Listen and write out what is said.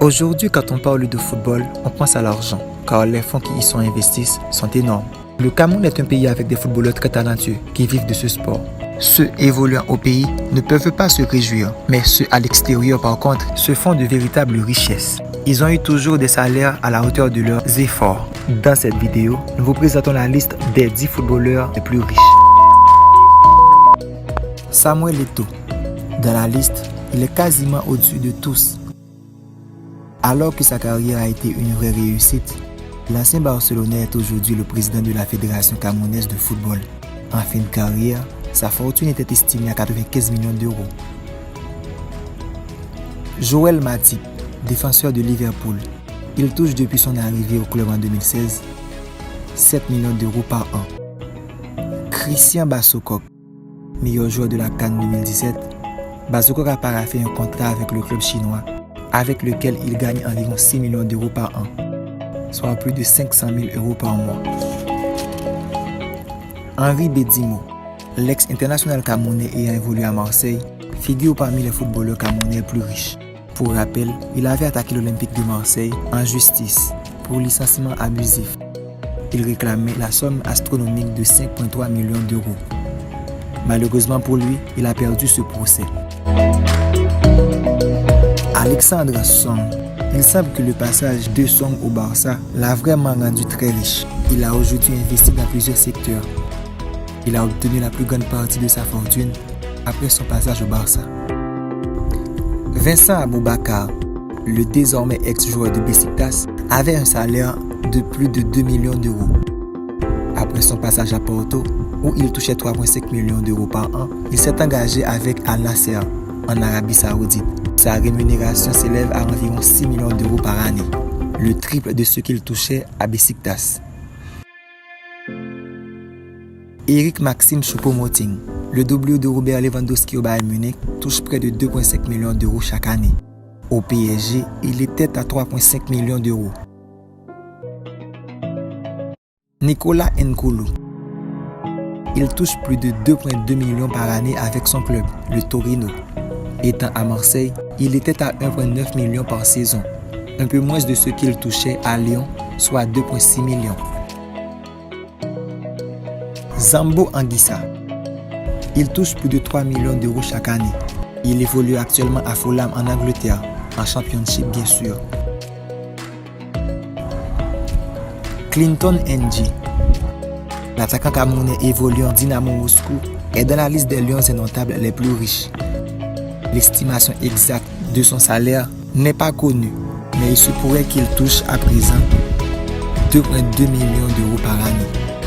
Aujourd'hui, quand on parle de football, on pense à l'argent, car les fonds qui y sont investis sont énormes. Le Cameroun est un pays avec des footballeurs très talentueux qui vivent de ce sport. Ceux évoluant au pays ne peuvent pas se réjouir, mais ceux à l'extérieur par contre se font de véritables richesses. Ils ont eu toujours des salaires à la hauteur de leurs efforts. Dans cette vidéo, nous vous présentons la liste des 10 footballeurs les plus riches. Samuel Eto'o. Dans la liste, il est quasiment au-dessus de tous. Alors que sa carrière a été une vraie réussite, l'ancien Barcelonais est aujourd'hui le président de la Fédération camerounaise de football. En fin de carrière, sa fortune était estimée à 95 millions d'euros. Joël Matip, défenseur de Liverpool. Il touche depuis son arrivée au club en 2016 7 millions d'euros par an. Christian Bassokok, meilleur joueur de la CAN 2017, Bassokok a paraphé un contrat avec le club chinois avec lequel il gagne environ 6 millions d'euros par an, soit plus de 500 000 euros par mois. Henri Bedimo, l'ex-international camerounais ayant évolué à Marseille, figure parmi les footballeurs camerounais les plus riches. Pour rappel, il avait attaqué l'Olympique de Marseille en justice pour licenciement abusif. Il réclamait la somme astronomique de 5,3 millions d'euros. Malheureusement pour lui, il a perdu ce procès. Alexandre Song. Il semble que le passage de Song au Barça l'a vraiment rendu très riche. Il a aujourd'hui investi dans plusieurs secteurs. Il a obtenu la plus grande partie de sa fortune après son passage au Barça. Vincent Aboubakar, le désormais ex-joueur de Besiktas, avait un salaire de plus de 2 millions d'euros. Après son passage à Porto, où il touchait 3,5 millions d'euros par an, il s'est engagé avec Al Nassr en Arabie Saoudite. Sa rémunération s'élève à environ 6 millions d'euros par année, le triple de ce qu'il touchait à Besiktas. Eric Maxime Choupo-Moting, le doublure de Robert Lewandowski au Bayern Munich, touche près de 2,5 millions d'euros chaque année. Au PSG, il était à 3,5 millions d'euros. Nicolas Nkolo. Il touche plus de 2,2 millions par année avec son club, le Torino. Étant à Marseille, il était à 1,9 millions par saison, un peu moins de ce qu'il touchait à Lyon, soit 2,6 millions. Zambo Anguissa. Il touche plus de 3 millions d'euros chaque année. Il évolue actuellement à Fulham en Angleterre, en Championship bien sûr. Clinton Ng. L'attaquant camerounais évoluant Dynamo Moscou est dans la liste des lions indomptables les plus riches. L'estimation exacte de son salaire n'est pas connue, mais il se pourrait qu'il touche à présent 2,2 millions d'euros par année.